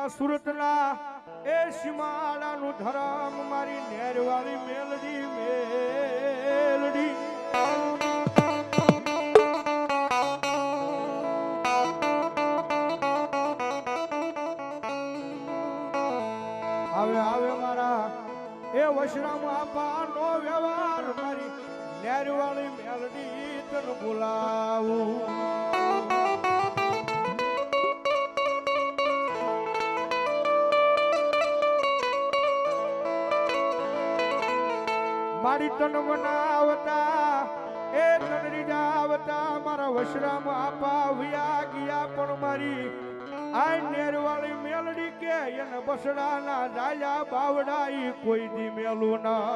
સુરતના એ સીમાડાનું ધરમ મારી નેરવાળી મેલડી મેલડી આવે આવે મારા એ વશરામ આપાનો વ્યવહાર મારી નેરવાળી મેલડી તન બોલાવું મારી તન મનાવતા એ તન રીજાવતા મારા વશરામ આપા વ્યા ગયા પણ મારી આ નેરવાળી મેલડી કે એને બસડાના ડાયા બાવડા ઈ કોઈ દી મેલું ના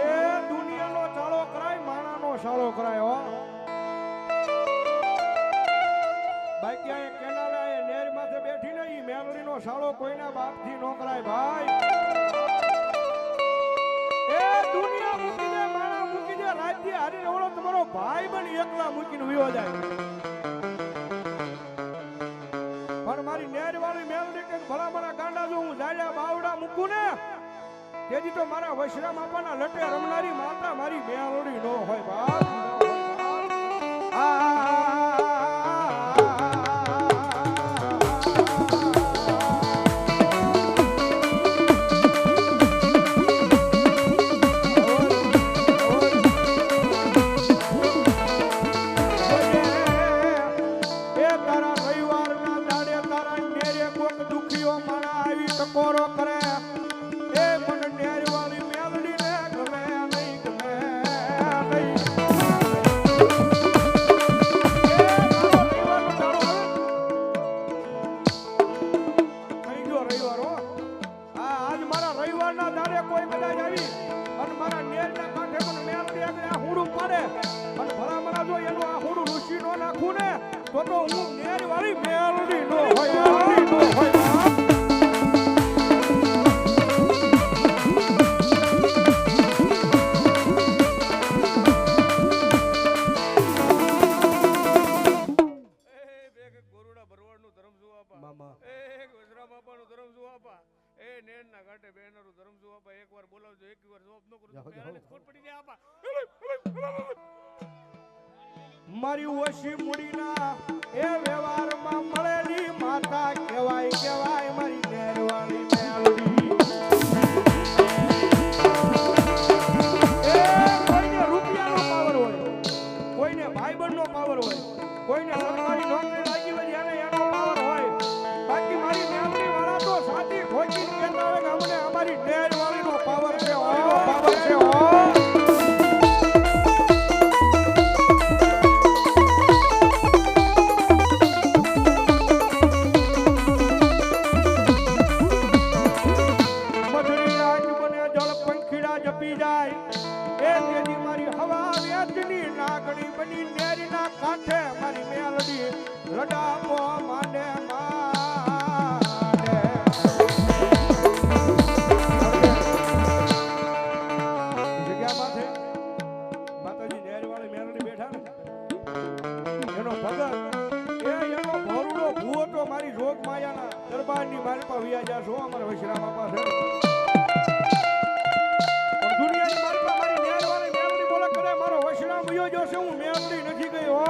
એ દુનિયાનો ચાળો કરાય માણાનો સાળો કરાય હો બાકી આ કેનાલા એ નેર માથે બેઠી ને ઈ મેલડીનો સાળો કોઈના બાપથી નો કરાય ભાઈ એ દુનિયા મૂકી દે માણા મૂકી દે રાજ્ય હારી ઓળો તમારો ભાઈ બની એકલા મૂકીને વિયો જાય પણ મારી નેરવાળી મેલડી કે ભલા મારા ગાંડા જો હું જાડ્યા બાવડા મૂકું ને તેથી તો મારા વશરામ આપવાના લટે રમનારી માતા મારી મેલડી નો હોય બાપ કોરો કરે એ મને નેરવાળી મેલડી ને ગમે નહીં ગમે નહીં થઈ ગયો રવિવાર હો આજ મારા રવિવારના દાડે કોઈ કદાચ આવી અને મારા નેરના કાંઠે મને મેલડી આગળ આ હુડું પાડે અને ભલા મરા જો એનું આ હુડું રૂસી નો નાખું ને તો હું નેરવાળી મેલડી નો હોય મારી ઓછી મૂડીના એ વ્યવહારમાં મળેલી માતા કહેવાય કહેવાય મારી નેરવાળી મેલડી એ કોઈને રૂપિયાનો પાવર હોય કોઈને ભાઈબંધનો પાવર હોય કોઈને સરકારી નોકરી લાગી હોય એને એનો પાવર હોય બાકી મારી મેલડી વાળા તો સાચી ઠોકી કહેતા હોય કે અમને અમારી નેરવાળીનો પાવર છે પાવર છે લડાપો માને માને જગ્યામાં છે માતાજી નેરવાળી મેલડી બેઠા ને એનો ભગત એ એનો ભોરડો ભૂવો તો મારી જોગ માયાના દરબારની મારી પાસે વિયા જા છો અમારા વશરામ બાપા છે પણ દુનિયાની મારી પાસે મારી નેરવાળી મેલડી બોલે કરે મારો વશરામ વિયો જો છે હું મેલડી નથી ગઈ હો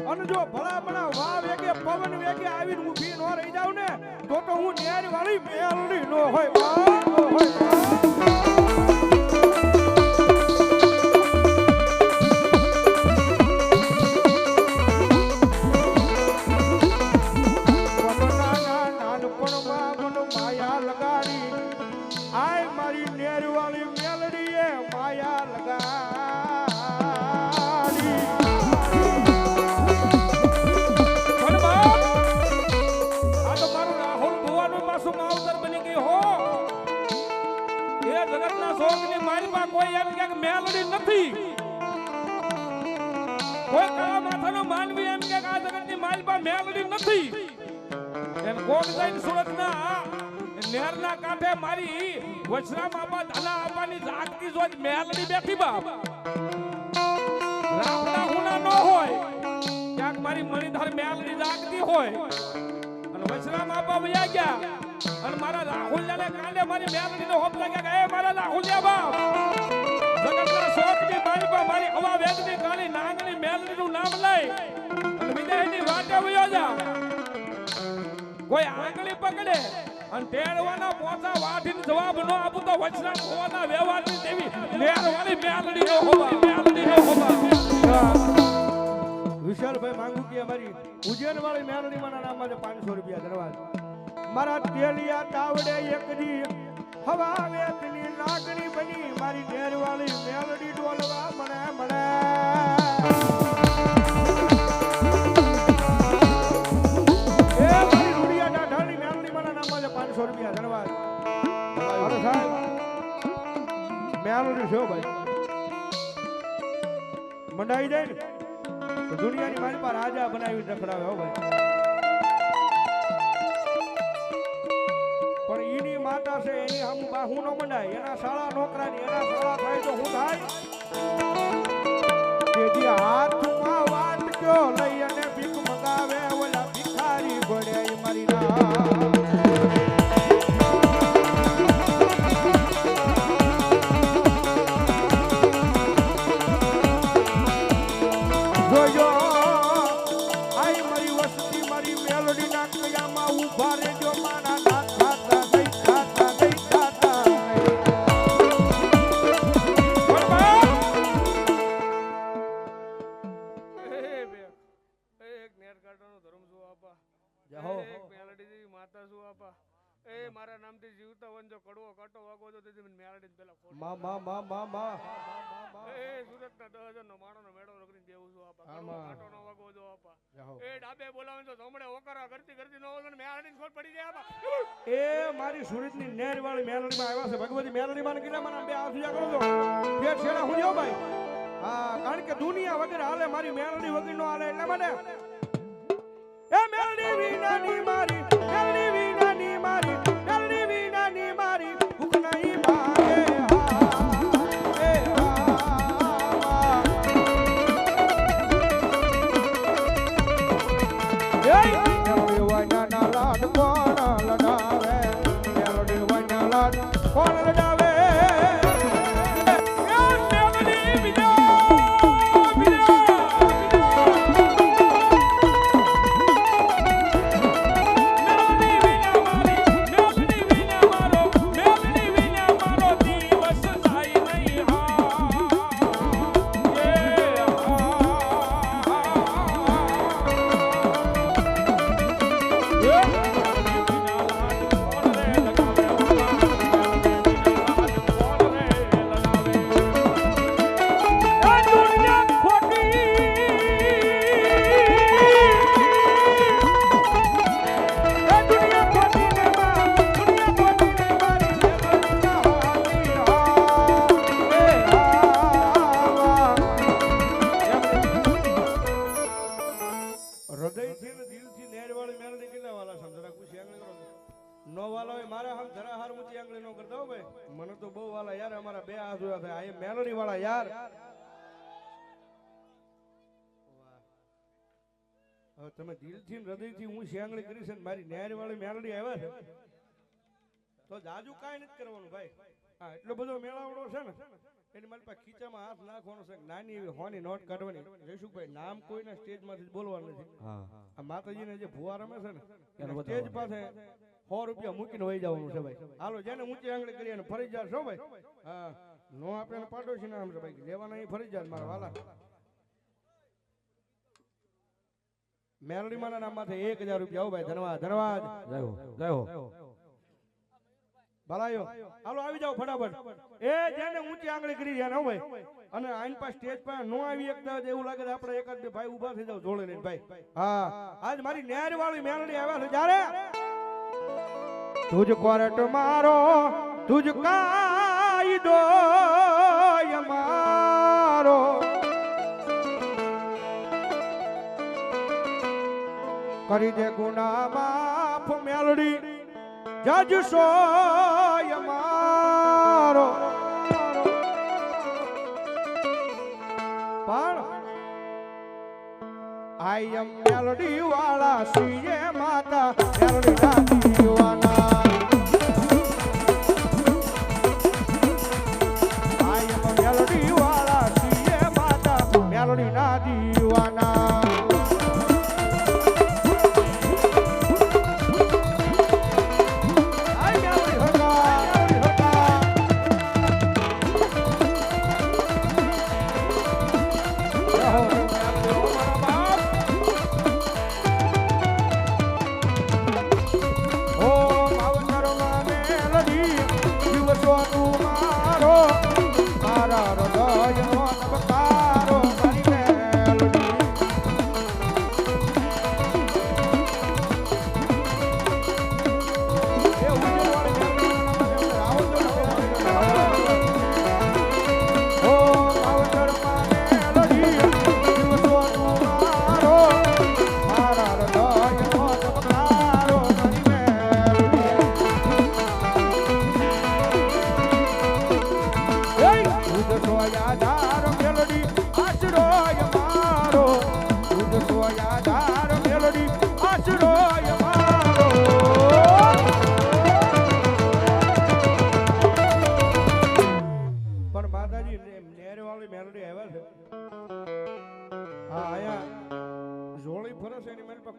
અને જો ભલા ભલા વાવ વેગે પવન વેગે આવીને ઊભી નો રહી જાવ ને તો હું નેરવાળી મેલડી નો હોય નાનપણમાં મન માયા લગાડી આય મારી નેરવાળી મેલડી એ માયા લગાડી માવતર બની ગઈ હો એ જગતના શોકની મારી પાસે કોઈ એમ કે મેલડી નથી કોઈ કાળા માથાનો માનવી એમ કે આ જગતની મારી પાસે મેલડી નથી એમ કોક જઈને સુરતના નેરના કાંઠે મારી વશરામ બાપા ધાલા આપવાની જાગતી જાગતી જોઈ મેલડી બેઠી બાપ રાફડા હુના ન હોય ક્યાંક મારી મણીધર મેલડી જાગતી હોય અને વૈષ્ણવ બાપા વયા ગયા અને મારા રાહુલને કાંડે મારી મેલડીનો હોપ લાગ્યા કે એ મારા રાહુલિયા બાપ જગતના શોખની મારી પર મારી હવા વેદની કાળી નાગની મેલડીનું નામ લઈ અને વિદાયની વાટે વયો જા કોઈ આંગળી પકડે અને તેડવાના પોતા વાઢીને જવાબ ન આપું તો વચના ખોવાના વ્યવહારની દેવી મેરવાળી મેલડીનો હોબા વિશાલભાઈ માંગુ કે અમારી ઉજ્જૈન વાળી મેલડી માના નામ માં 500 રૂપિયા ધન્યવાદ મારા તેલિયા તાવડે એકદી હવા વેદની નાગણી બની મારી મેરવાળી મેલડી ડોલવા મને રૂપિયા ધન્યવાદ અરે સાહેબ મેલડી છો ભાઈ મંડાઈ જાય ને તો દુનિયાની મારી પર રાજા બનાવી રખડાવે હો ભાઈ પણ ઈની માતા છે એની હમ બાહુ નો મંડાય એના શાળા નોકરાની એના શાળા થાય તો હું થાય તેથી હાથમાં વાત કયો લઈ અને ભીખ મંગાવે ઓલા ભિખારી ભળે મારી ના મારા નામથી જીવતા વંજો કડવો કાટો વાગો તો તેથી મેલડી પેલા મા એ સુરતના 10,000 નો માણોનો મેળો રગડી દેવું છું આપા કડવો કાટો નો વાગો જો આપા એ ડાબે બોલાવે તો જમણે ઓકરા કરતી નો હોય મેલડી ખોટ પડી જાય આપા એ મારી સુરતની નેર વાળી મેલડી માં આવ્યા છે ભગવતી મેલડી માં કેટલા મને બે આસુયા કરો છો ફેર છેડા હું જો ભાઈ હા કારણ કે દુનિયા વગર હાલે મારી મેલડી વગર નો હાલે એટલા માટે એ મેલડી વિનાની મારી મેલડી વિનાની મારી તમે દિલથી હૃદયથી હું શેંગળી કરીશ ને મારી ન્યાય વાળી મેલડી આવ્યા છે તો જાજુ કાંઈ નથી કરવાનું ભાઈ હા એટલો બધો મેળાવડો છે ને એની મારી પાસે ખીચામાં હાથ નાખવાનો છે નાની એવી હોની નોટ કાઢવાની જયસુખભાઈ નામ કોઈના સ્ટેજમાંથી બોલવાનું નથી આ માતાજીને જે ભુવા રમે છે ને સ્ટેજ પાસે 100 રૂપિયા મૂકીને વહી જવાનું છે ભાઈ હાલો જેને ઊંચી આંગળી કરી અને ફરી જાય છો ભાઈ હા નો આપણે પાડોશી નામ છે ભાઈ લેવાના અહીં ફરી જાય મારા વાલા મેલડી માના નામમાંથી 1000 રૂપિયા આવો ભાઈ ધન્યવાદ ધન્યવાદ જય હો ભલાયો હાલો આવી જાવ ફટાફટ એ જેને ઊંચી આંગળી કરી જાય ને ભાઈ અને આઈન પાસ સ્ટેજ પર નો આવી એકતા એવું લાગે છે આપણે એકાદ બે ભાઈ ઊભા થઈ જાવ જોડે લઈને ભાઈ હા આજ મારી નેર વાળી મેલડી આવ્યા છે જ્યારે તુજ કોરટ મારો તુજ કાયદો મારો કરી દે ગુના માફ મેલડી જજ સોય મારો આઈ એમ મેલડી વાળા સીએ માતા મેલડી ના દીવાના આઈ એમ મેલડી વાળા સીએ માતા મેલડી ના દીવાના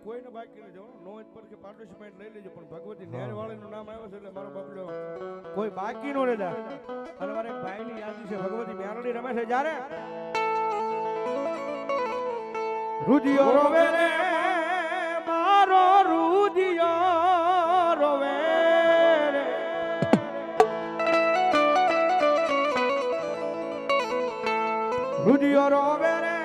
કોઈને બાકી ન જવાનું નો પર કે પાર્ટિસિપેટ લઈ લેજો પણ ભગવતી નેર વાળાનું નામ આવ્યું છે એટલે મારો બાપલો કોઈ બાકી નો રહેતા અને મારે ભાઈની યાદી છે ભગવતી મેલડી રમે છે જ્યારે રુદિયો રોવે રે મારો રુદિયો રોવે રે રુદિયો રોવે રે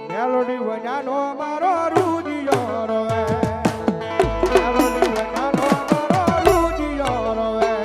મેલોડી વજાનો મારો રૂદિયો રોવે મેલોડી વજાનો મારો રૂદિયો રોવે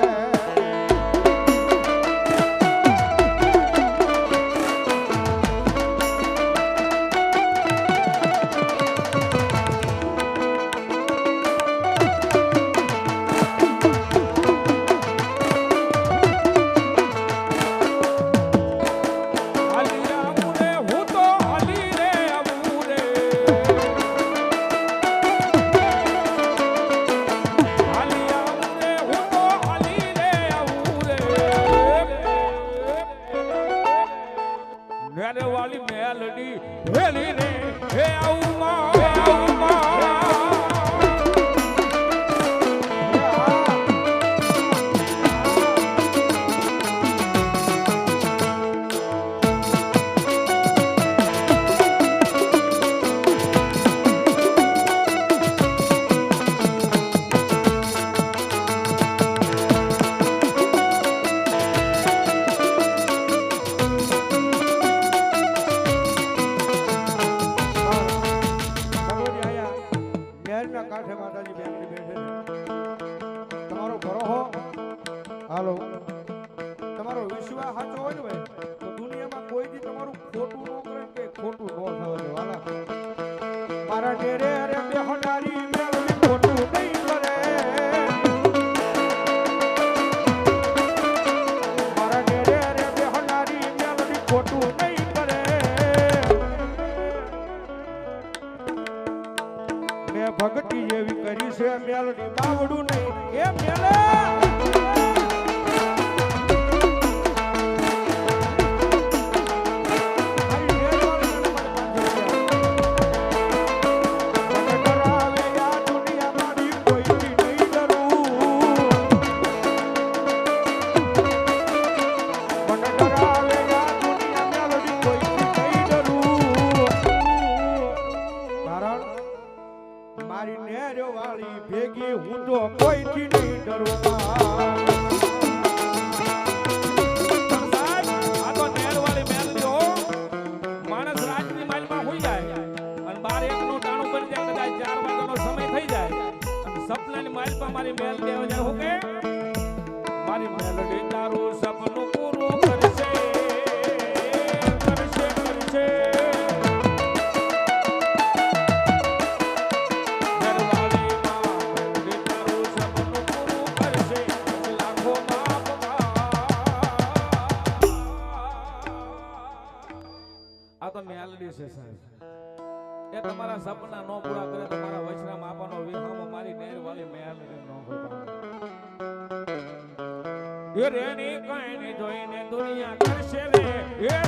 હાલો તમારો વિશ્વાસ સાચો હોય ને ભાઈ તો દુનિયામાં કોઈ દી તમારું ખોટું ન કરે કે ખોટું ન થવા દે વાલા મારા ડેરે રે બેહનારી મેલડી ખોટું નહીં કરે મારા ડેરે રે બેહનારી મેલડી ખોટું નહીં કરે મેં ભક્તિ એવી કરી છે મેલડી બાવડું નહીં એ મેલે ભેગી હું તો કોઈથી નહીં ડરું આ તો નેર વાળી મેલડીઓ માણસ રાતની માલમાં હોઈ જાય અને 12 નું ટાણું કરી જાય કદાચ 4 વાગ્યાનો સમય થઈ જાય અને સપનાની માલમાં મારી મેલડી આવે જાય હું કે મારી મેલડી તારું સપનું પૂરું કરશે લાખો માં મેલડી છે સાહેબ. એ તમારા સપના નો પૂરા કરે તો મારા વૈષ્ણવ આપવાનો વિહામો મારી નેરવાલી મેલડી નો હોય. એ રેની કઈ જોઈને દુનિયા કરશે રે. એ